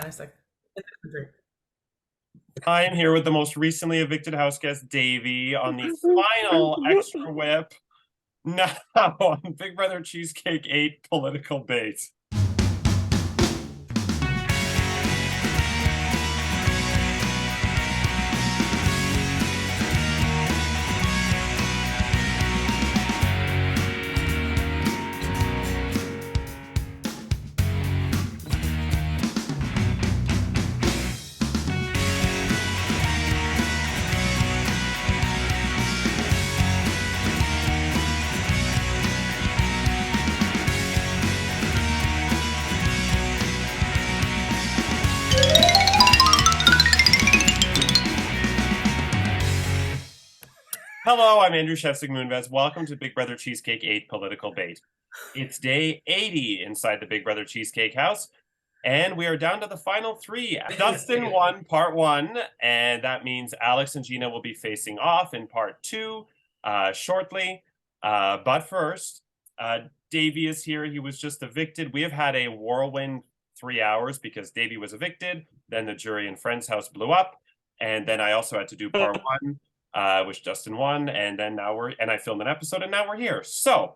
Isaac. I am here with the most recently evicted house guest, Davey, on the final extra whip. Now on Big Brother Cheesecake 8 political bait. Hello, I'm Andrew Shefsig Moonves. Welcome to Big Brother Cheesecake 8 Political Bait. It's day 80 inside the Big Brother Cheesecake house, and we are down to the final three. Dustin won part one, and that means Alex and Gina will be facing off in part two shortly. But first, Davey is here. He was just evicted. We have had a whirlwind 3 hours because Davey was evicted. Then the jury and friends house blew up. And then I also had to do part one. Which Justin won, and then I filmed an episode, and now we're here. So,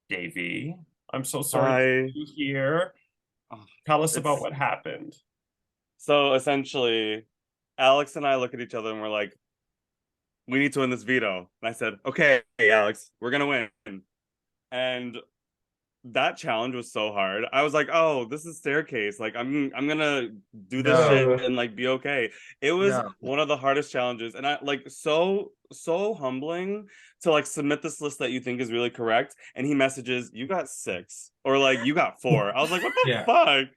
Davey, I'm so sorry to be here. Tell us about what happened. So essentially, Alex and I look at each other and we're like, we need to win this veto. And I said, okay, Alex, we're gonna win. And that challenge was so hard. I was like, oh, this is staircase. Like, I'm gonna do this shit and like be okay. It was one of the hardest challenges, and I like so humbling to like submit this list that you think is really correct, and he messages, you got 6 or like you got 4. I was like, what the fuck?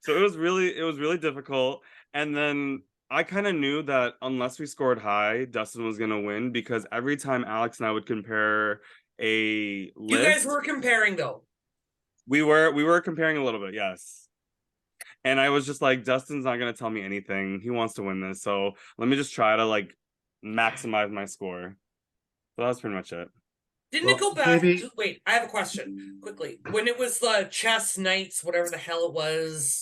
So it was really difficult. And then I kind of knew that unless we scored high, Dustin was gonna win, because every time Alex and I would compare a list, you guys were comparing though. We were comparing a little bit, yes. And I was just like, Dustin's not gonna tell me anything. He wants to win this, so let me just try to like maximize my score. So that's pretty much it. Didn't it go back? Wait, I have a question quickly. When it was the chess nights, whatever the hell it was,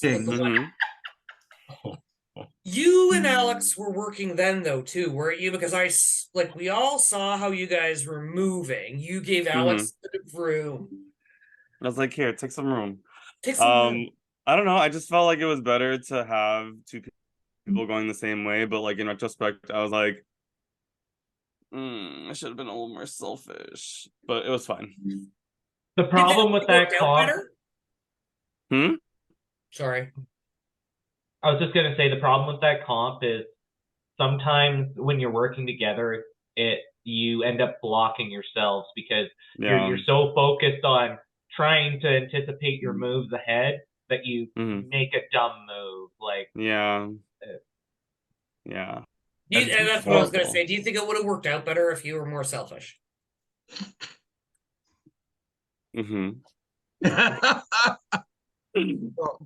you and Alex were working then though too, weren't you? Because we all saw how you guys were moving. You gave Alex a bit of room. I was like, here, take some room. Take some room. I don't know. I just felt like it was better to have two people going the same way. But like in retrospect, I was like, I should have been a little more selfish. But it was fine. The problem with that comp. Sorry. I was just gonna say the problem with that comp is sometimes when you're working together, you end up blocking yourselves because you're so focused on trying to anticipate your moves ahead that you make a dumb move. Like and that's what I was gonna say. Do you think it would have worked out better if you were more selfish? Well,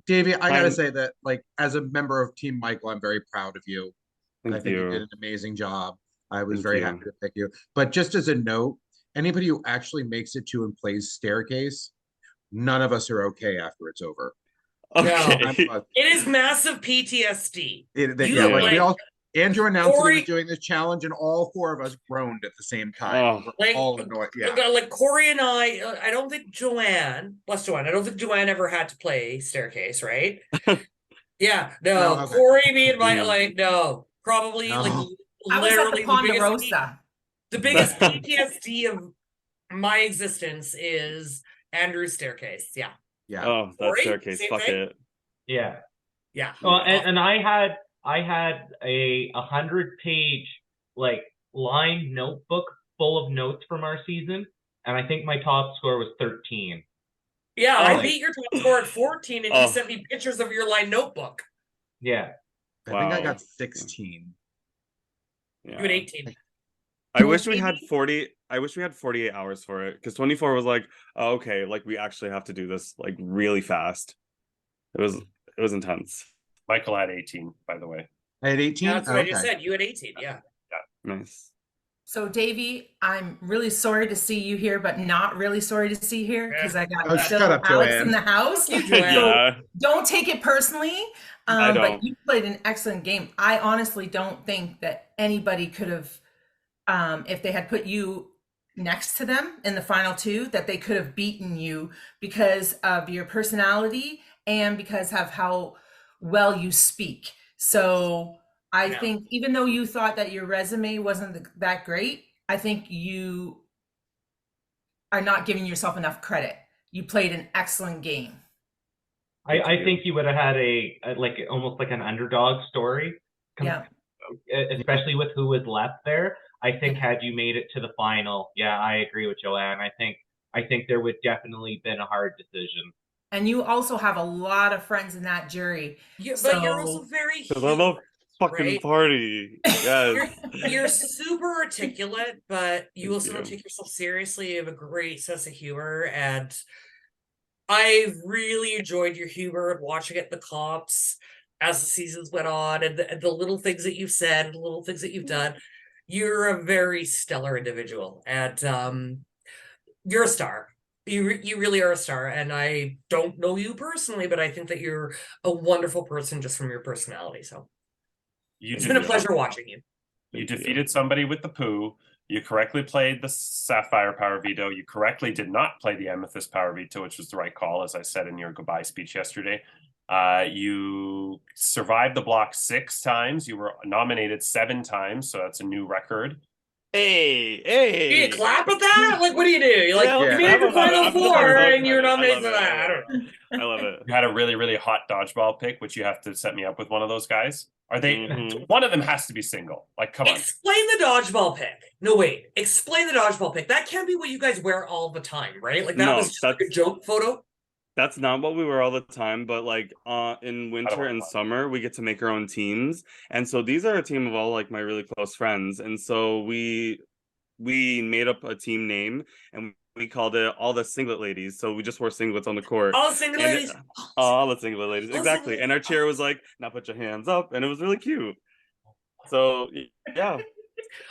Davey, I gotta say that, like, as a member of Team Michael, I'm very proud of you. I think you did an amazing job. I was very happy to pick you. But just as a note, anybody who actually makes it to and plays staircase, none of us are okay after it's over. Okay. No, it is massissive PTSD. Andrew announced he was doing this challenge, and all 4 of us groaned at the same time. All annoyed. Like Corey and I don't think Joanne, bless Joanne, I don't think Joanne ever had to play staircase, right? Corey, me and Mike, probably like literally the biggest PTSD of my existence is Andrew's staircase. Oh, that staircase. Fuck it. Yeah. Well, and I had a 100-page like lined notebook full of notes from our season, and I think my top score was 13. Yeah, I beat your top score at 14, and you sent me pictures of your lined notebook. Yeah. I think I got 16. You had 18. I wish we had 40. I wish we had 48 hours for it, because 24 was like, oh, okay, like we actually have to do this like really fast. It was intense. Michael had 18, by the way. I had 18? That's what I just said. You had 18, yeah. Nice. So, Davey, I'm really sorry to see you here, but not really sorry to see you here because I got shut up, Alex Joanne. in the house. Yeah. Don't take it personally. I don't. But you played an excellent game. I honestly don't think that anybody could have, if they had put you next to them in the final two, that they could have beaten you because of your personality and because of how well you speak. So I think even though you thought that your resume wasn't that great, I think you are not giving yourself enough credit. You played an excellent game. I think you would have had a like almost like an underdog story. Yeah. Especially with who was left there. I think had you made it to the final, yeah, I agree with Joanne. I think there would definitely been a hard decision. And you also have a lot of friends in that jury. Yeah, but you're also very humorous, fucking right? party. Yes. You're super articulate, but you also don't take yourself seriously. You have a great sense of humor, and I really enjoyed your humor and watching it in the comps as the seasons went on, and the little things that you've said, and the little things that you've done. You're a very stellar individual, and you're a star. You really are a star, and I don't know you personally, but I think that you're a wonderful person just from your personality. So it's been a pleasure watching you. You defeated somebody with the poo. You correctly played the Sapphire Power Veto. You correctly did not play the Amethyst Power Veto, which was the right call, as I said in your goodbye speech yesterday. You survived the block 6 times. You were nominated 7 times, so that's a new record. Hey! You clap at that? Like, what do? You're like, you made it to Final Four, and you're nominated for that. I don't know. I love it. You had a really, really hot dodgeball pick, which you have to set me up with one of those guys. Are they? One of them has to be single. Like, come on. Explain the dodgeball pick. No, wait. Explain the dodgeball pick. That can't be what you guys wear all the time, right? Like, that was just like a joke photo. That's not what we wear all the time, but like in winter and summer, we get to make our own teams. And so these are a team of all like my really close friends. And so we made up a team name and we called it All the Singlet Ladies. So we just wore singlets on the court. All the singlet ladies. All the singlet ladies. Exactly. And our cheer was like, now put your hands up. And it was really cute. So yeah.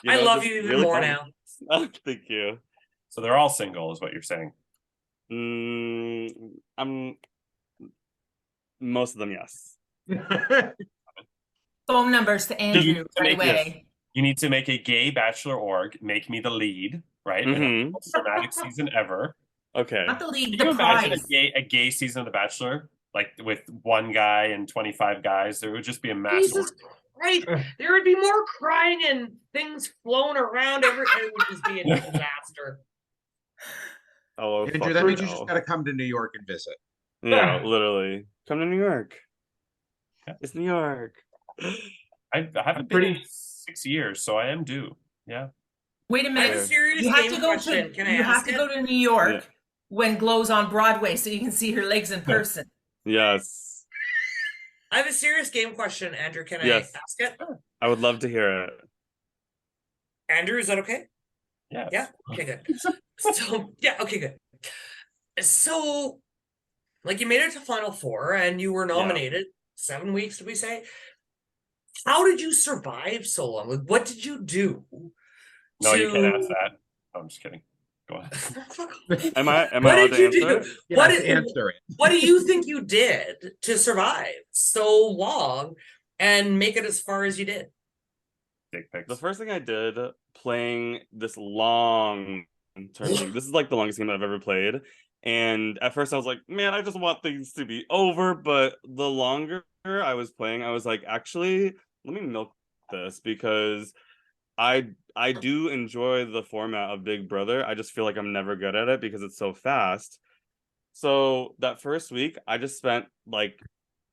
I love you even more now. Thank you. So they're all single is what you're saying. I'm most of them, yes. Phone numbers to Andrew right away. You need to make a gay bachelor org, make me the lead, right? Most dramatic season ever. Okay. Not the lead, Can you the imagine prize. a gay season of The Bachelor? Like with one guy and 25 guys, there would just be a massive. Right. There would be more crying and things flown around. It would just be a disaster. Oh, Andrew, that means you just got to come to New York and visit. Yeah, literally. Come to New York. It's New York. I haven't been in 6 years, so I am due. Yeah. Wait a minute. You have to go to. You have to go to New York when Glow's on Broadway, so you can see her legs in person. Yes. I have a serious game question, Andrew. Can I ask it? I would love to hear it. Andrew, is that okay? Yes. Yeah. Okay, good. So yeah, okay, good. So, like, you made it to Final Four, and you were nominated 7 weeks. Did we say? How did you survive so long? Like, what did you do? No, you can't ask that. Oh, I'm just kidding. Go ahead. Am I allowed to answer? What do you think you did to survive so long and make it as far as you did? Dick pics. The first thing I did playing this long tournament, this is like the longest game I've ever played. And at first I was like, man, I just want things to be over. But the longer I was playing, I was like, actually, let me milk this because I do enjoy the format of Big Brother. I just feel like I'm never good at it because it's so fast. So that first week, I just spent like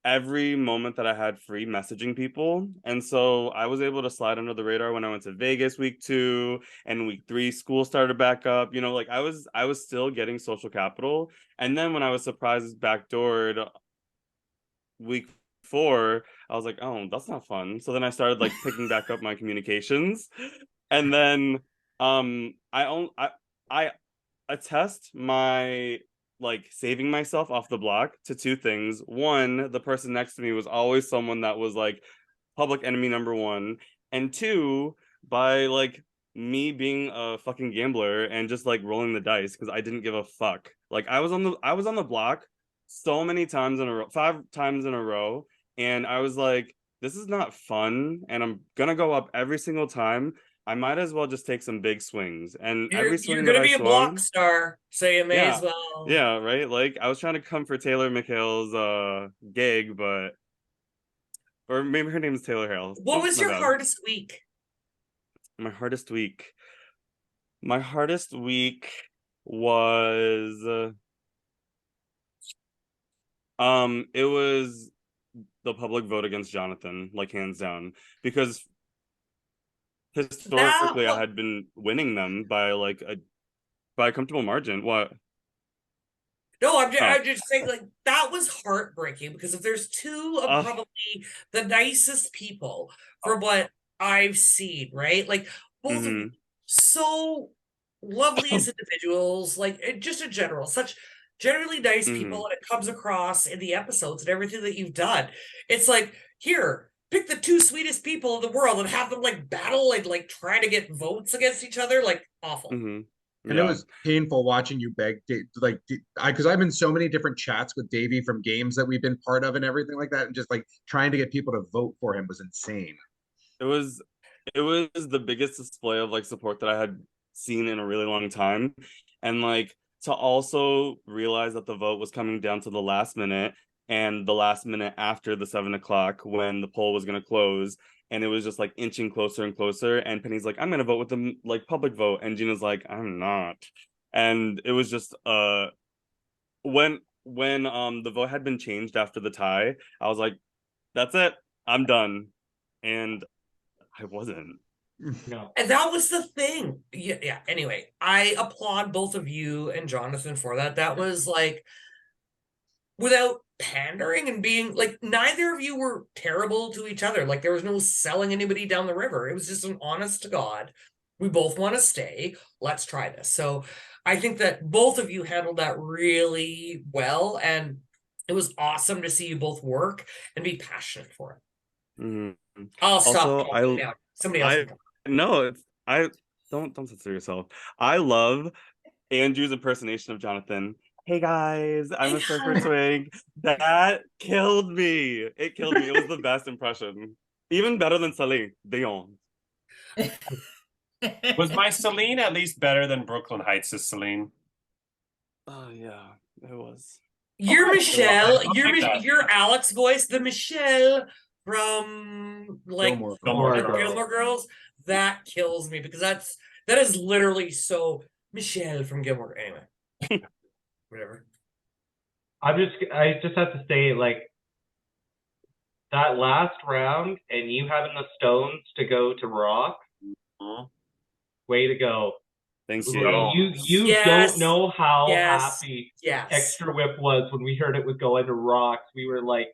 every moment that I had free messaging people. And so I was able to slide under the radar when I went to Vegas week 2 and week 3, school started back up. You know, like I was still getting social capital. And then when I was surprised backdoored week 4, I was like, oh, that's not fun. So then I started like picking back up my communications. And then I attest my like saving myself off the block to 2 things. One, the person next to me was always someone that was like public enemy number 1. And 2, by like me being a fucking gambler and just like rolling the dice because I didn't give a fuck. Like I was on the block so many times in a row, 5 times in a row, and I was like, this is not fun, and I'm gonna go up every single time. I might as well just take some big swings. And every You're swing that gonna I be a block swung, star, so you may yeah, as well. yeah, right. Like I was trying to come for Taylor McHale's gig, but or maybe her name is Taylor Hale. What Oh, was my your bad. hardest week? My hardest week. My hardest week was it was the public vote against Jonathan, like hands down, because historically I That had been winning them by like a comfortable margin. What? No, Oh, I'm just saying, like, that was heartbreaking because if there's two of uh, probably the nicest people from what I've seen, right? Like, both of you, mm-hmm. so lovely as individuals, like, just in general, such generally nice Mm-hmm. people, and it comes across in the episodes and everything that you've done. It's like, here, pick the two sweetest people in the world and have them, like, battle and, like, try to get votes against each other. Like, awful. Mm-hmm. And it Yeah. was painful watching you beg, like, because I'm in so many different chats with Davey from games that we've been part of and everything like that, and just like trying to get people to vote for him was insane. It was the biggest display of like support that I had seen in a really long time. And like to also realize that the vote was coming down to the last minute and the last minute after the 7 o'clock when the poll was gonna close, and it was just like inching closer and closer. And Penny's like, I'm gonna vote with the like public vote, and Gina's like, I'm not. And it was just when the vote had been changed after the tie, I was like, that's it, I'm done. And I wasn't. No. And that was the thing. Yeah. Anyway, I applaud both of you and Jonathan for that. That was like, without pandering and being like, neither of you were terrible to each other. Like, there was no selling anybody down the river. It was just an honest to God, we both want to stay. Let's try this. So I think that both of you handled that really well. And it was awesome to see you both work and be passionate for it. Mm-hmm. I'll stop Also, talking now. Somebody else I can talk. no, I don't censor yourself. I love Andrew's impersonation of Jonathan. Hey guys, I'm a surfer twig. That killed me. It killed me. It was the best impression. Even better than Celine Dion. Was my Celine at least better than Brooklyn Heights' Celine? Oh yeah, it was. You're Okay, Michelle. I'll take that. You're Alex voice, the Michelle from like Gilmore Gilmore Girls. Gilmore Girls. That kills me because that is literally so Michelle from Gilmore. Anyway, whatever. I just have to say, like, that last round and you having the stones to go to rock, way to go. Thank You Yes. don't know how Yes. happy Yes. Extra Whip was when we heard it was going to rocks. We were like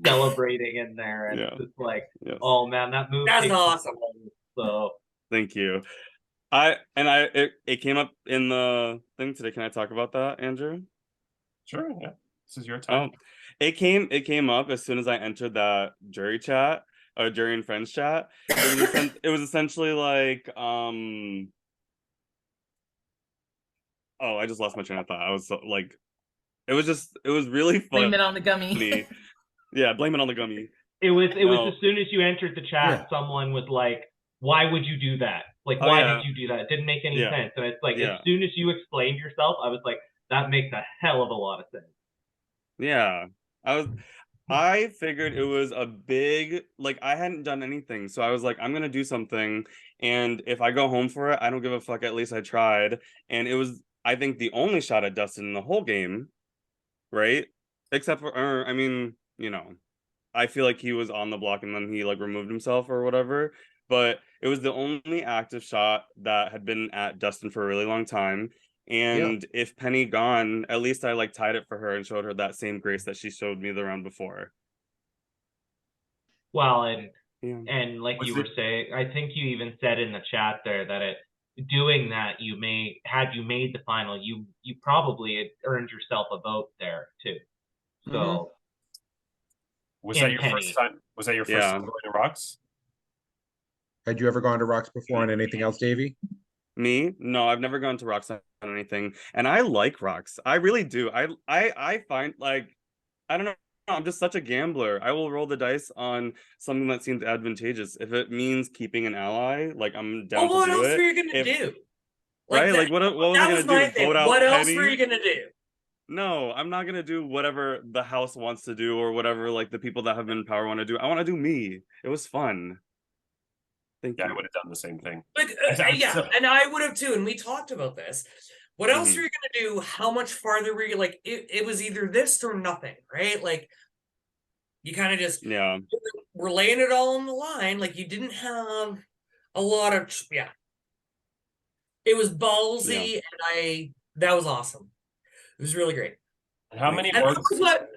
celebrating in there, and it's just like, oh man, that move. That's awesome. So thank you. It came up in the thing today. Can I talk about that, Andrew? Sure, yeah. This is your time. It came up as soon as I entered that jury chat or jury and friends chat. It was essentially like oh, I just lost my train of thought. I was like, it was really funny. Blame it on the gummy. Yeah, blame it on the gummy. It was as soon as you entered the chat, someone was like, why would you do that? Like, why did you do that? It didn't make any sense. And it's like, as soon as you explained yourself, I was like, that makes a hell of a lot of sense. Yeah. I figured it was a big, like, I hadn't done anything. So I was like, I'm going to do something. And if I go home for it, I don't give a fuck. At least I tried. And it was, I think, the only shot at Dustin in the whole game. Right? Except for, I mean, you know, I feel like he was on the block and then he like removed himself or whatever. But it was the only active shot that had been at Dustin for a really long time. And if Penny gone, at least I like tied it for her and showed her that same grace that she showed me the round before. Well, and like you were saying, I think you even said in the chat there that doing that, you made the final, you probably had earned yourself a vote there too. So was that your first time? Was that your first time going to rocks? Had you ever gone to Rocks before and anything else, Davey? Me? No, I've never gone to Rocks on anything, and I like Rocks. I really do. I find like I don't know. I'm just such a gambler. I will roll the dice on something that seems advantageous. If it means keeping an ally, like I'm down Well, what to do else it. were you gonna do? Like Right? that, Like what was that I was gonna my do? thing. Vote out What else Penny? were you gonna do? No, I'm not gonna do whatever the house wants to do or whatever like the people that have been in power want to do. I want to do me. It was fun. Thank Yeah, I you. would have done the same thing. Like, I'm yeah, still- and I would have too. And we talked about this. What else Mhm. are you gonna do? How much farther were you? Like, it was either this or nothing, right? Like, you kind of just Yeah. were laying it all on the line. Like, you didn't have a lot of yeah. It was ballsy, and that was awesome. It was really great. How many And more?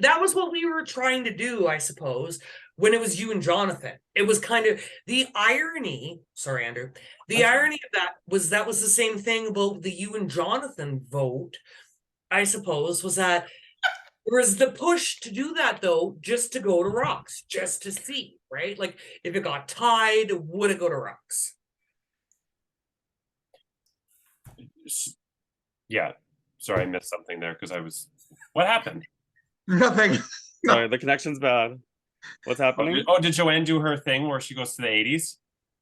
that was what we were trying to do, I suppose, when it was you and Jonathan. It was kind of the irony. Sorry, Andrew. The irony of that was the same thing about the you and Jonathan vote, I suppose, was that there was the push to do that though, just to go to Rocks, just to see, right? Like if it got tied, would it go to Rocks? Yeah. Sorry, I missed something there because I was. What happened? Nothing. Sorry, the connection's bad. What's happening? Oh, did Joanne do her thing where she goes to the 80s?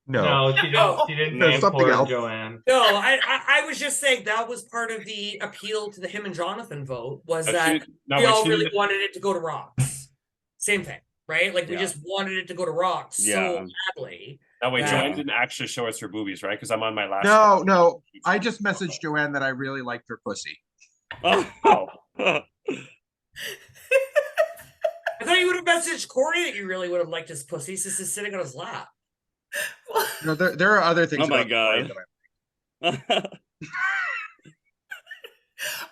No. She No. didn't There's say something poor else. Joanne. No, I was just saying that was part of the appeal to the him and Jonathan vote was that we all really wanted it to go to Rocks. Same thing, right? Like we just wanted it to go to Rocks so badly. No, wait, that- Joanne didn't actually show us her boobies, right? Because I'm on my last. No. I just messaged Joanne that I really liked her pussy. Oh. I thought you would have messaged Corey that you really would have liked his pussy since he's sitting on his lap. No, there are other things. Oh my about Corey God. that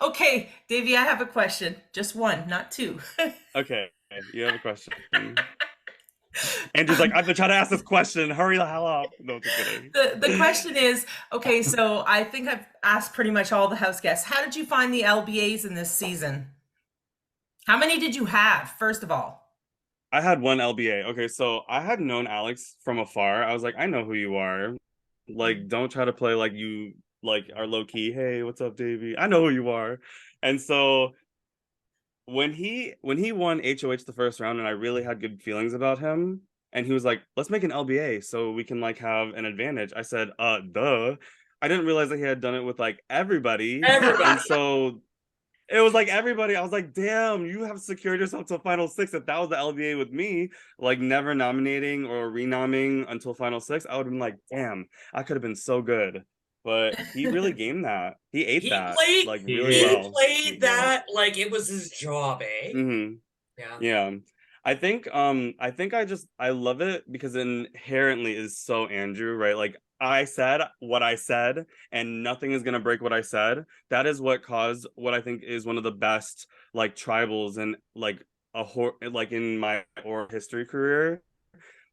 Okay, Davey, I have a question. Just one, not two. Okay, you have a question. Andrew's like, I've been trying to ask this question. Hurry the hell up. No, just kidding. The question is, okay, so I think I've asked pretty much all the house guests. How did you find the LBAs in this season? How many did you have, first of all? I had one LBA. Okay, so I had known Alex from afar. I was like, I know who you are. Like, don't try to play like you like are low key. Hey, what's up, Davey? I know who you are. And so when he won HOH the first round, and I really had good feelings about him, and he was like, let's make an LBA so we can like have an advantage. I said, duh. I didn't realize that he had done it with like everybody. And so it was like everybody. I was like, damn, you have secured yourself to Final Six. If that was the LBA with me, like never nominating or renomming until Final Six, I would have been like, damn, I could have been so good. But he really gamed that. He ate that like really well. He played that like it was his job, eh? Mm-hmm. Yeah. I think I love it because it inherently is so Andrew, right? Like I said what I said and nothing is gonna break what I said. That is what caused what I think is one of the best like tribals and like like in my oral history career,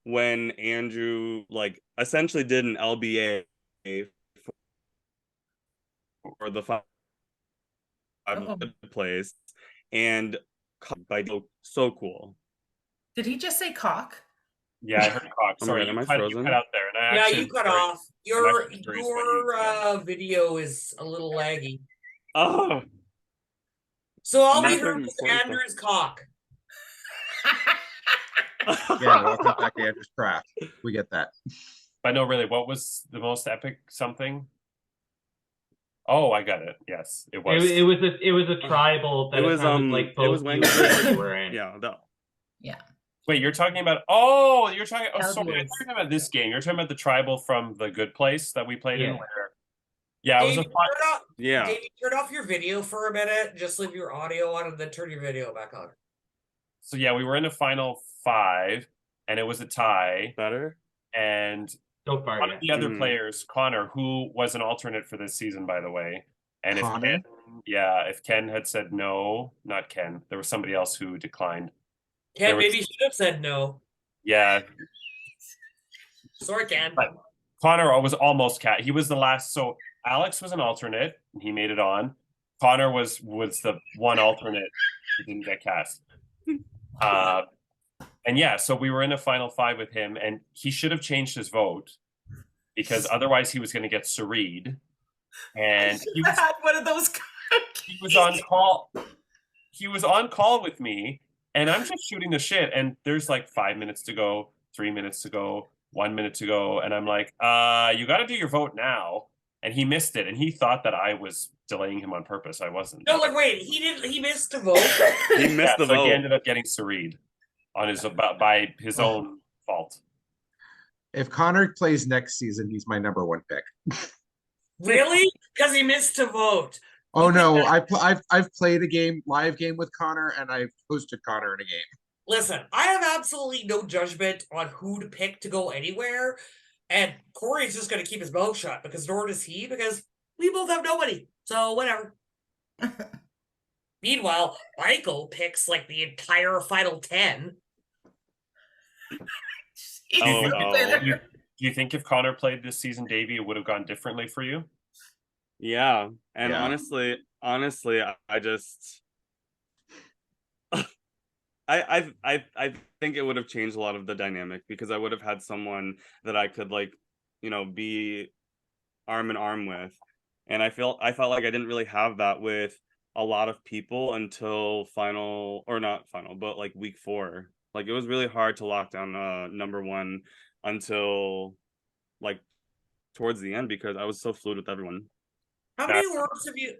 when Andrew like essentially did an LBA for the five place and by so cool. Did he just say cock? Yeah, I heard cock. Sorry, am I you frozen? cut out there. And I you cut off. Your video is a little laggy. Oh. So all we heard was Andrew's cock. Yeah, welcome back to Andrew's craft. We get that. But no, really, what was the most epic something? Oh, I got it. Yes, it was. It was a tribal. That it was like both it was when you were in. Yeah. Wait, you're talking about? Oh, you're talking. Oh, sorry, LBAs. you're talking about this game. You're talking about the tribal from the Good Place that we played in. Where, yeah, it was a fun. Davey, turn off your video for a minute. Just leave your audio on, and then turn your video back on. So yeah, we were in a final 5, and it was a tie. Better. And so far, one of the other players, Connor, who was an alternate for this season, by the way. And if Ken had said no, not Ken, there was somebody else who declined. Ken maybe should have said no. Yeah. Sorry, Ken. But Connor was almost cat. He was the last. So Alex was an alternate, and he made it on. Connor was the one alternate who didn't get cast. And yeah, so we were in a final 5 with him, and he should have changed his vote because otherwise he was going to get Sareed. And he was, had one of those he was on call. He was on call with me, and I'm just shooting the shit. And there's like 5 minutes to go, 3 minutes to go, 1 minute to go, and I'm like, you got to do your vote now. And he missed it, and he thought that I was delaying him on purpose. I wasn't. No, like wait, he missed a vote. He missed the so vote. he ended up getting Sareed on his by his own fault. If Connor plays next season, he's my #1 pick. Really? Because he missed a vote. Oh no, I've played a live game with Connor, and I've hosted Connor in a game. Listen, I have absolutely no judgment on who to pick to go anywhere, and Corey's just going to keep his mouth shut because nor does he, because we both have nobody. So whatever. Meanwhile, Michael picks like the entire final 10. Do you think if Connor played this season, Davey, it would have gone differently for you? Yeah, and Yeah. honestly, I just, I think it would have changed a lot of the dynamic because I would have had someone that I could like, be arm in arm with, and I felt like I didn't really have that with a lot of people until but week 4. Like it was really hard to lock down #1 until like towards the end because I was so fluid with everyone. How many orgs have you?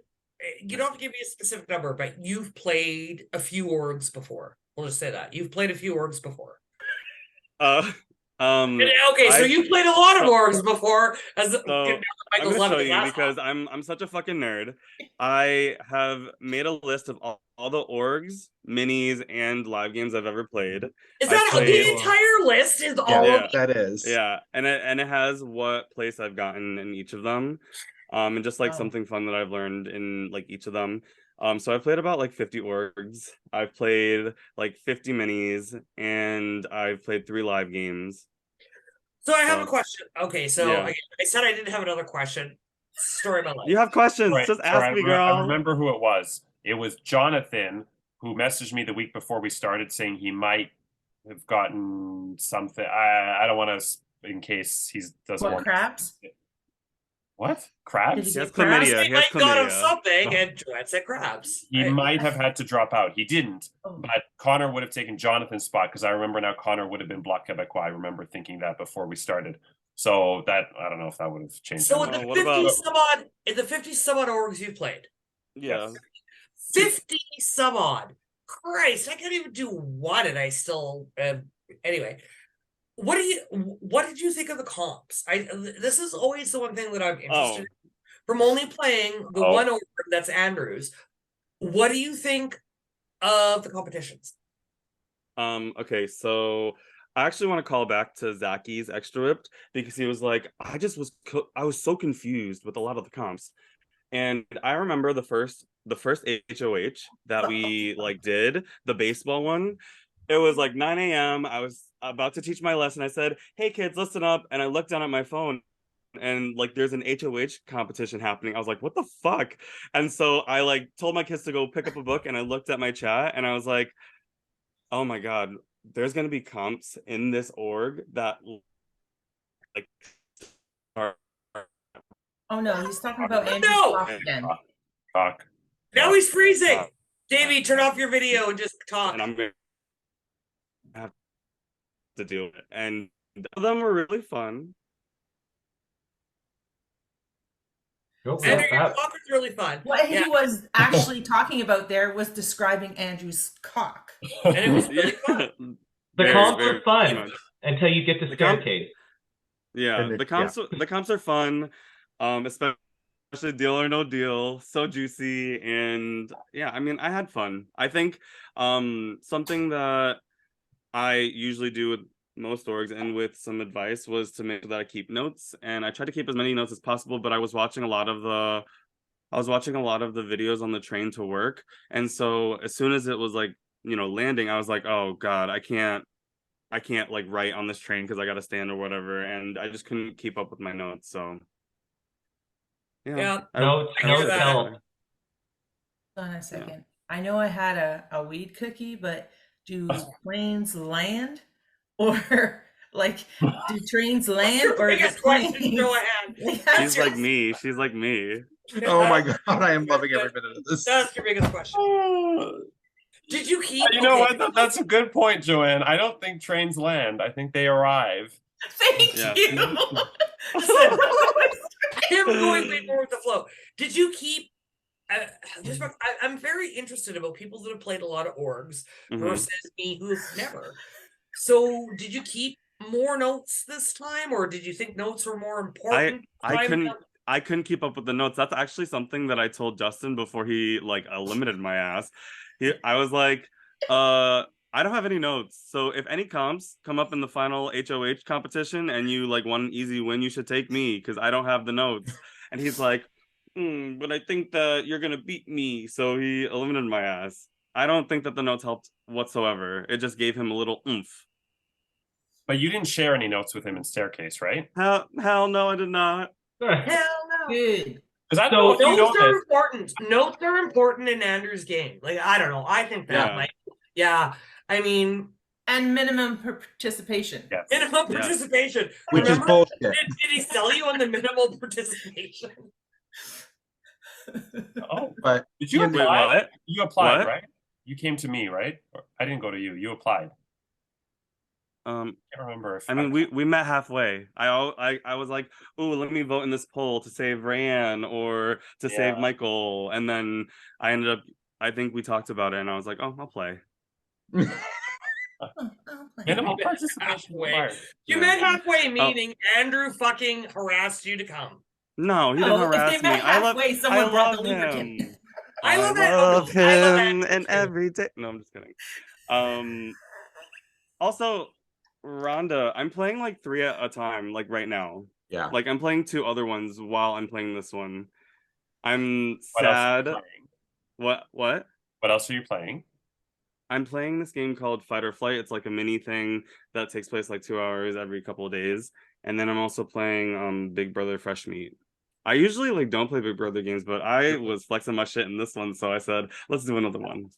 You don't have to give me a specific number, but you've played a few orgs before. We'll just say that you've played a few orgs before. Okay, so you played a lot of orgs before. I'm gonna show you because I'm such a fucking nerd. I have made a list of all the orgs, minis, and live games I've ever played. Is that the entire list? Is all of that is. Yeah, and it has what place I've gotten in each of them. And just like something fun that I've learned in like each of them. So I've played about like 50 orgs. I've played like 50 minis, and I've played 3 live games. So I have a question. Okay, so I said I didn't have another question. Story of my life. You have questions? Right. Just ask me, girl. I remember who it was. It was Jonathan who messaged me the week before we started saying he might have gotten something. I don't want to, in case he doesn't want crabs. What? Crabs? He has chlamydia. He might got him something, and Joanne said crabs. He might have had to drop out. He didn't, but Connor would have taken Jonathan's spot because I remember now Connor would have been Bloc Québécois. I remember thinking that before we started. So that, I don't know if that would have changed. So in the 50 some odd orgs you've played. Yeah. 50 some odd. Christ, I can't even do one, and I still anyway. What did you think of the comps? This is always the one thing that I'm interested in. From only playing the one org that's Andrews. What do you think of the competitions? Okay, so I actually want to call back to Zacky's Extra Whipped because he was like, I was so confused with a lot of the comps. And I remember the first HOH that we like did, the baseball one. It was like 9 a.m. I was about to teach my lesson. I said, "Hey kids, listen up." And I looked down at my phone and like there's an HOH competition happening. I was like, "What the fuck?" And so I like told my kids to go pick up a book, and I looked at my chat and I was like, "Oh my god, there's going to be comps in this org that like are." Oh no, he's talking about Andrew again. Talk. Now he's freezing. Davey, turn off your video and just talk. And I'm going to have to deal with it. And them were really fun. Andrew, your talk was really fun. What he was actually talking about there was describing Andrew's cock. And it was really fun. The comps are fun until you get to staircase. Yeah, the comps are fun. Especially Deal or No Deal, so juicy, and yeah, I mean, I had fun. I think something that I usually do with most orgs and with some advice was to make sure that I keep notes, and I try to keep as many notes as possible. But I was watching a lot of the videos on the train to work, and so as soon as it was like landing, I was like, oh god, I can't like write on this train because I got to stand or whatever, and I just couldn't keep up with my notes. So yeah, notes help. Hold on a second. Yeah. I know I had a weed cookie, but do planes land or Like, do trains land Your or is biggest it question, planes? Joanne. She's like me. She's like me. Oh my god, I am loving every minute of this. That's your biggest question. Did you keep? You know okay. what? That's a good point, Joanne. I don't think trains land. I think they arrive. Thank Yeah. you. Listen, I'm going way more with the flow. Did you keep? I'm very interested about people that have played a lot of orgs versus me who've never. So, did you keep more notes this time, or did you think notes were more important? I couldn't keep up with the notes. That's actually something that I told Justin before he like limited my ass. I was like, I don't have any notes. So if any comps come up in the final HOH competition and you like want an easy win, you should take me because I don't have the notes. And he's like, but I think that you're gonna beat me. So he eliminated my ass. I don't think that the notes helped whatsoever. It just gave him a little oomph. But you didn't share any notes with him in Staircase, right? Hell no, I did not. Hell no. Good. Because I don't know if you Notes are noticed. important. Notes are important in Andrew's game. Like, I don't know. I think that might. Yeah. I mean, And minimum participation. Yes. minimum participation. Which is Remember, bullshit. Did he sell you on the minimal participation? Oh, But did you Wait, apply? what? You applied, What? right? You came to me, right? Or I didn't go to you. You applied. I can't remember if I mean, we met halfway. I was like, "Ooh, let me vote in this poll to save Ryan or to save Michael," and then I ended up. I think we talked about it, and I was like, "Oh, I'll play." minimal participation required. You met halfway, meaning Andrew fucking harassed you to come. No, he didn't If harass they met me. I love halfway, someone brought the lubricant. him. I love him, Andrew and too. every day. No, I'm just kidding. Also, Rhonda, I'm playing like 3 at a time, like right now. yeah. Like I'm playing 2 other ones while I'm playing this one. I'm What else are you sad. playing? What? What else are you playing? I'm playing this game called Fight or Flight. It's like a mini thing that takes place like 2 hours every couple of days. And then I'm also playing Big Brother Fresh Meat. I usually like don't play Big Brother games, but I was flexing my shit in this one, so I said, let's do another one.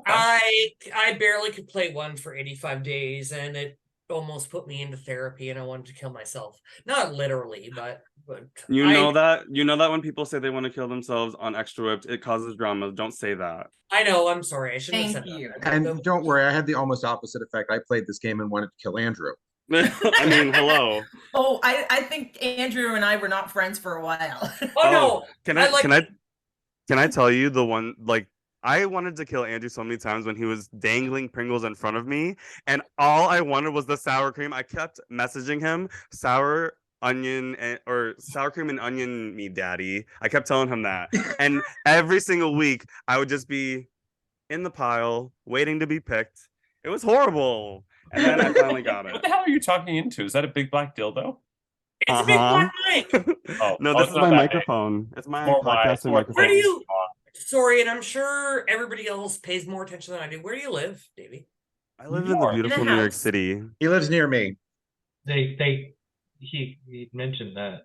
I barely could play one for 85 days, and it almost put me into therapy, and I wanted to kill myself. Not literally, but you know that when people say they want to kill themselves on Extra Whipped, it causes drama. Don't say that. I know. I'm sorry. I shouldn't have said Thank you. that. And don't worry, I had the almost opposite effect. I played this game and wanted to kill Andrew. I mean, hello. Oh, I think Andrew and I were not friends for a while. Oh no! Can I tell you the one like I wanted to kill Andrew so many times when he was dangling Pringles in front of me, and all I wanted was the sour cream. I kept messaging him sour onion or sour cream and onion me, daddy. I kept telling him that, and every single week I would just be in the pile waiting to be picked. It was horrible, and then I finally got it. What the hell are you talking into? Is that a big black dildo? It's a big black mic. No, Oh, this it's is not my that microphone. big. It's my More podcasting wide, microphone. Where do you? Sorry, and I'm sure everybody else pays more attention than I do. Where do you live, Davey? I live in the beautiful New York City. He lives near me. He mentioned that.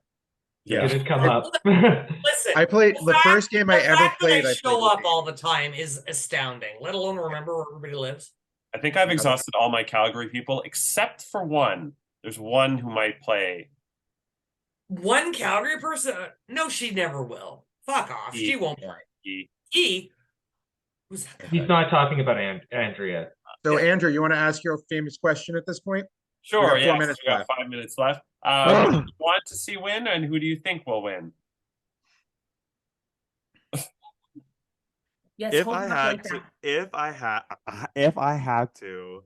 Yeah. It had come up. Listen, I played the first game I ever fact that played. I show played up all the time is astounding. Let alone remember where everybody lives. I think I've exhausted all my Calgary people except for one. There's one who might play. One Calgary person? No, she never will. Fuck off. She won't play. He? Who's that? He's not talking about Andrea. So, Andrew, you want to ask your famous question at this point? Sure, We got 4 yeah. minutes We got left. 5 minutes left. Who do you want to see win, and who do you think will win? Yes, If hold I it up had like to, that. if I had to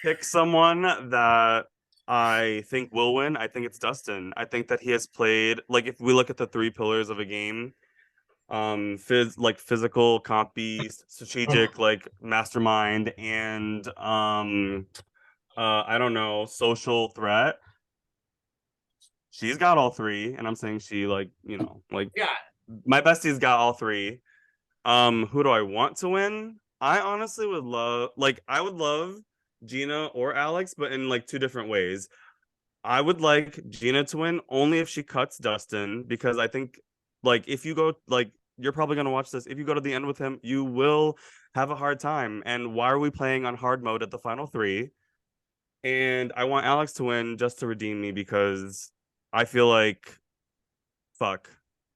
pick someone that I think will win, I think it's Dustin. I think that he has played like if we look at the 3 pillars of a game, physical, compy, strategic, like mastermind, and I don't know, social threat. She's got all 3, and I'm saying she like Yeah. my bestie's got all 3. Who do I want to win? I honestly would love Gina or Alex, but in like 2 different ways. I would like Gina to win only if she cuts Dustin, because I think like if you go like you're probably gonna watch this. If you go to the end with him, you will have a hard time. And why are we playing on hard mode at the final 3? And I want Alex to win just to redeem me because I feel like fuck.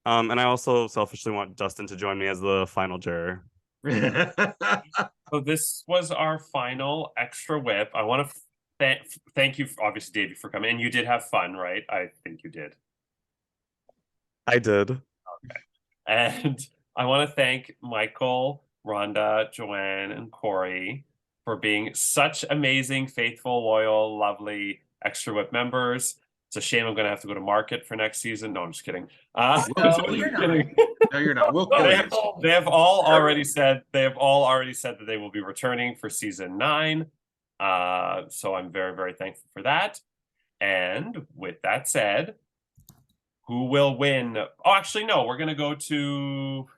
And I also selfishly want Justin to join me as the final juror. So this was our final extra whip. I want to thank you, obviously, Davey, for coming. And you did have fun, right? I think you did. I did. Okay. And I want to thank Michael, Rhonda, Joanne, and Corey for being such amazing, faithful, loyal, lovely extra whip members. It's a shame I'm going to have to go to market for next season. No, I'm just kidding. No, you're not. No, you're not. We'll kill you. They have all already said that they will be returning for season 9. So I'm very, very thankful for that. And with that said, who will win? Oh, actually, no. We're gonna go to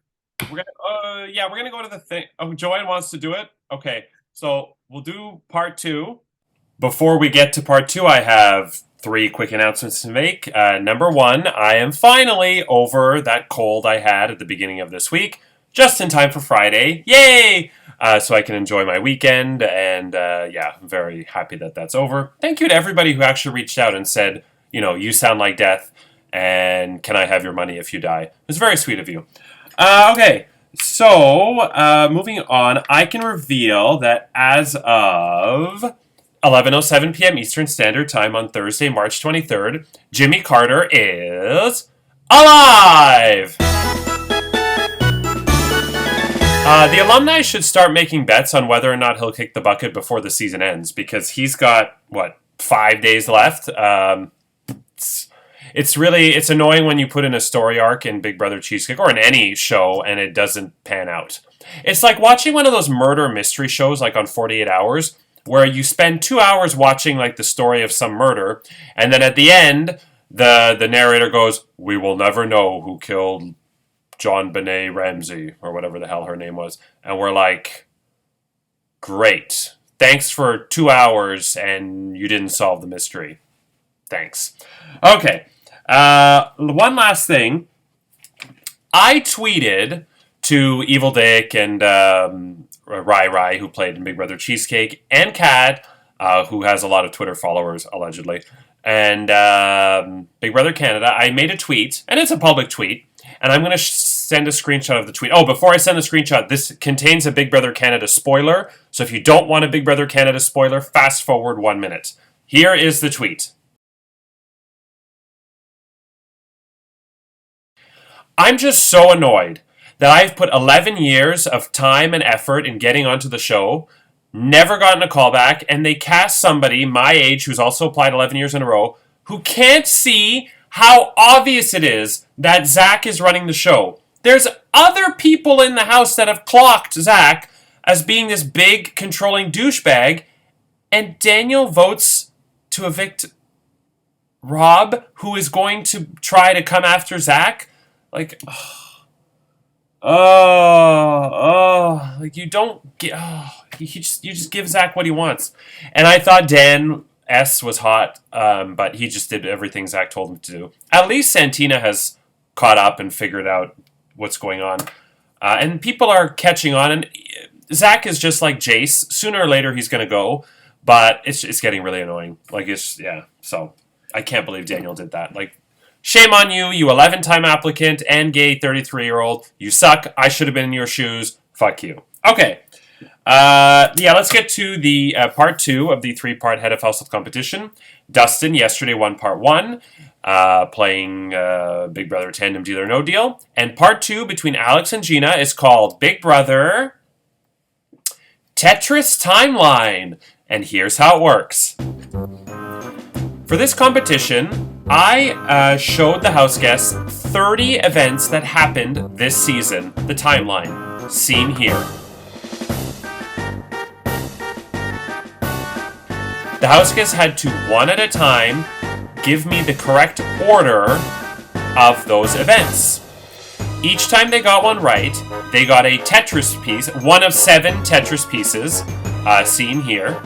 the thing. Oh, Joanne wants to do it. Okay, so we'll do part 2. Before we get to part 2, I have 3 quick announcements to make. Number 1, I am finally over that cold I had at the beginning of this week, just in time for Friday. Yay! So I can enjoy my weekend, and I'm very happy that that's over. Thank you to everybody who actually reached out and said, you sound like death, and can I have your money if you die? It was very sweet of you. Okay, so moving on, I can reveal that as of 11:07 p.m. Eastern Standard Time on Thursday, March 23rd, Jimmy Carter is alive! The alumni should start making bets on whether or not he'll kick the bucket before the season ends, because he's got, 5 days left? It's annoying when you put in a story arc in Big Brother Cheesecake, or in any show, and it doesn't pan out. It's like watching one of those murder mystery shows, like on 48 Hours, where you spend 2 hours watching like the story of some murder, and then at the end, the narrator goes, "We will never know who killed John Benet Ramsey," or whatever the hell her name was. And we're like, great. Thanks for 2 hours, and you didn't solve the mystery. Thanks. Okay. One last thing. I tweeted to Evil Dick and Rai, who played in Big Brother Cheesecake, and Kat, who has a lot of Twitter followers, allegedly, and Big Brother Canada. I made a tweet, and it's a public tweet, and I'm going to send a screenshot of the tweet. Oh, before I send the screenshot, this contains a Big Brother Canada spoiler, so if you don't want a Big Brother Canada spoiler, fast forward 1 minute. Here is the tweet. I'm just so annoyed that I've put 11 years of time and effort in getting onto the show, never gotten a callback, and they cast somebody my age who's also applied 11 years in a row who can't see how obvious it is that Zach is running the show. There's other people in the house that have clocked Zach as being this big, controlling douchebag, and Daniel votes to evict Rob, who is going to try to come after Zach. Like, like you don't get, you just give Zach what he wants. And I thought Dan S was hot, but he just did everything Zach told him to do. At least Santina has caught up and figured out what's going on. And people are catching on, and Zach is just like Jace. Sooner or later he's going to go, but it's getting really annoying. Like, so I can't believe Daniel did that. Like, shame on you, you 11-time applicant and gay 33-year-old. You suck. I should have been in your shoes. Fuck you. Okay. Let's get to the part 2 of the 3-part Head of Household competition. Dustin yesterday won part 1, playing Big Brother Tandem Deal or No Deal. And part 2 between Alex and Gina is called Big Brother Tetris Timeline. And here's how it works. For this competition, I showed the house guests 30 events that happened this season, the timeline, seen here. The house guests had to, one at a time, give me the correct order of those events. Each time they got one right, they got a Tetris piece, one of 7 Tetris pieces, seen here.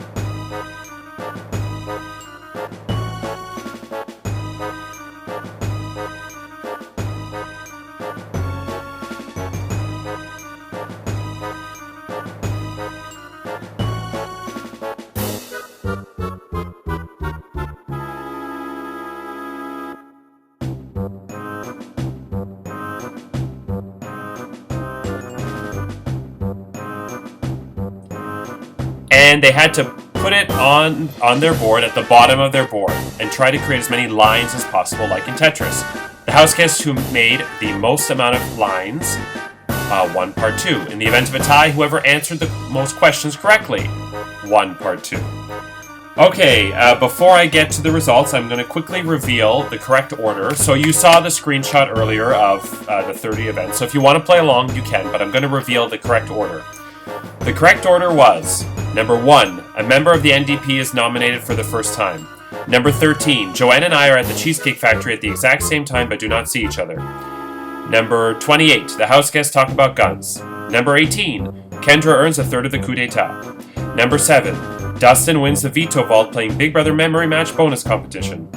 And they had to put it on their board at the bottom of their board and try to create as many lines as possible, like in Tetris. The house guest who made the most amount of lines won part 2. In the event of a tie, whoever answered the most questions correctly won part 2. Okay, before I get to the results, I'm going to quickly reveal the correct order. So you saw the screenshot earlier of the 30 events. So if you want to play along, you can, but I'm going to reveal the correct order. The correct order was: number 1, a member of the NDP is nominated for the first time. Number 13, Joanne and I are at the Cheesecake Factory at the exact same time but do not see each other. Number 28, the house guests talk about guns. Number 18, Kendra earns a third of the coup d'etat. Number 7, Dustin wins the veto vault playing Big Brother Memory Match bonus competition.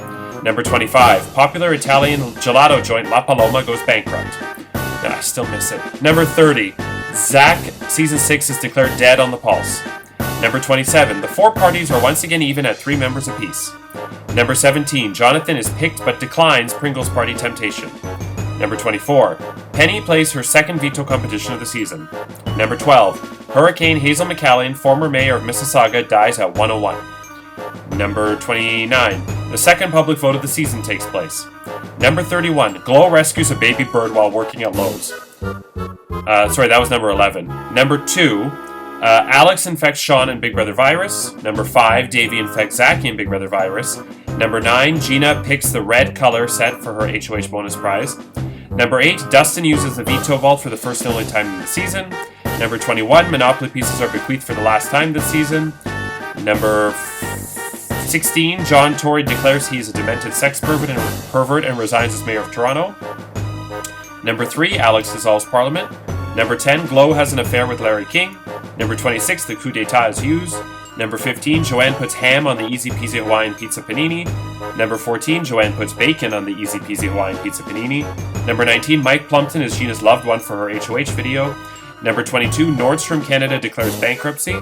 Number 25, popular Italian gelato joint La Paloma goes bankrupt. I still miss it. Number 30, Zach Season 6 is declared dead on the pulse. Number 27, the 4 parties are once again even at 3 members apiece. Number 17, Jonathan is picked but declines Pringles Party Temptation. Number 24, Penny plays her second veto competition of the season. Number 12, Hurricane Hazel McCallan, former mayor of Mississauga, dies at 101. Number 29, the second public vote of the season takes place. Number 31, Glow rescues a baby bird while working at Lowe's. Sorry, that was number 11. Number 2, Alex infects Sean in Big Brother Virus. Number 5, Davey infects Zachy in Big Brother Virus. Number 9, Gina picks the red color set for her HOH bonus prize. Number 8, Dustin uses the veto vault for the first and only time in the season. Number 21, Monopoly pieces are bequeathed for the last time this season. Number 16, John Tory declares he is a demented sex pervert and resigns as mayor of Toronto. Number 3, Alex dissolves Parliament. Number 10, Glow has an affair with Larry King. Number 26, the coup d'etat is used. Number 15, Joanne puts ham on the Easy Peasy Hawaiian Pizza Panini. Number 14, Joanne puts bacon on the Easy Peasy Hawaiian Pizza Panini. Number 19, Mike Plumpton is Gina's loved one for her HOH video. Number 22, Nordstrom Canada declares bankruptcy.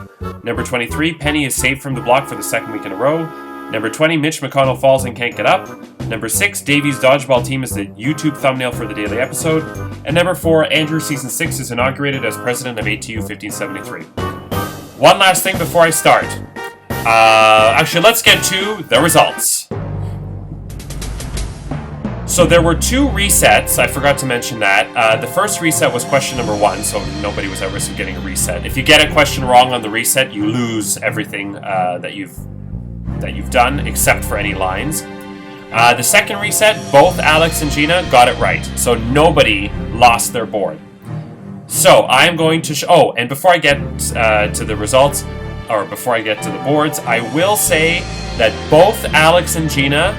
Number 23, Penny is saved from the block for the second week in a row. Number 20, Mitch McConnell falls and can't get up. Number 6, Davey's dodgeball team is the YouTube thumbnail for the daily episode. And number 4, Andrew Season 6 is inaugurated as president of ATU 1573. One last thing before I start. Actually, let's get to the results. So there were 2 resets. I forgot to mention that. The first reset was question number 1, so nobody was at risk of getting a reset. If you get a question wrong on the reset, you lose everything that you've done, except for any lines. The second reset, both Alex and Gina got it right, so nobody lost their board. So I'm going to and before I get to the results, or before I get to the boards, I will say that both Alex and Gina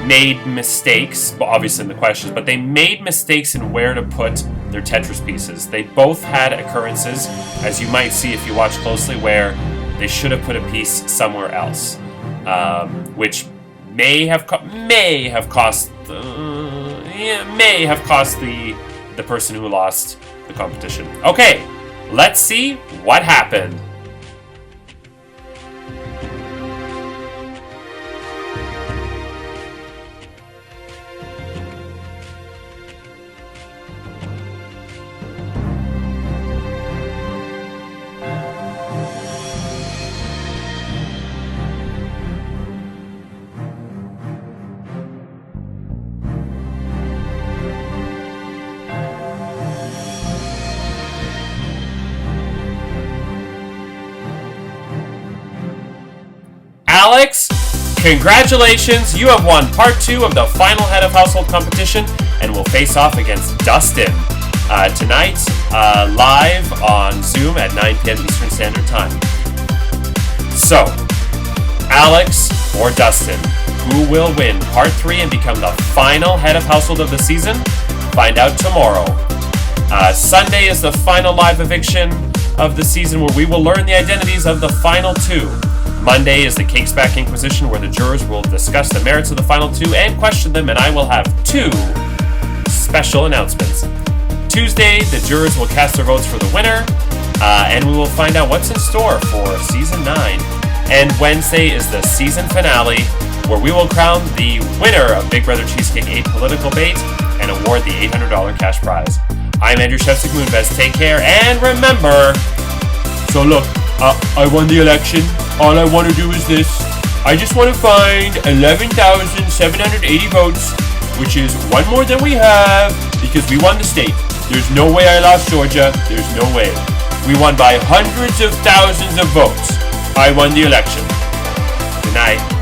made mistakes, obviously in the questions, but they made mistakes in where to put their Tetris pieces. They both had occurrences, as you might see if you watch closely, where they should have put a piece somewhere else, which may have cost the person who lost the competition. Okay, let's see what happened. Alex, congratulations, you have won part 2 of the final head of household competition and will face off against Dustin tonight, live on Zoom at 9 p.m. Eastern Standard Time. So, Alex or Dustin, who will win part 3 and become the final head of household of the season? Find out tomorrow. Sunday is the final live eviction of the season, where we will learn the identities of the final 2. Monday is the Cakes Back Inquisition, where the jurors will discuss the merits of the final 2 and question them, and I will have 2 special announcements. Tuesday, the jurors will cast their votes for the winner, and we will find out what's in store for Season 9. And Wednesday is the season finale, where we will crown the winner of Big Brother Cheesecake 8 Political Bait and award the $800 cash prize. I'm Andrew Shevsik Moonves. Take care, and remember... So look, I won the election. All I want to do is this. I just want to find 11,780 votes, which is one more than we have, because we won the state. There's no way I lost Georgia. There's no way. We won by hundreds of thousands of votes. I won the election. Good night.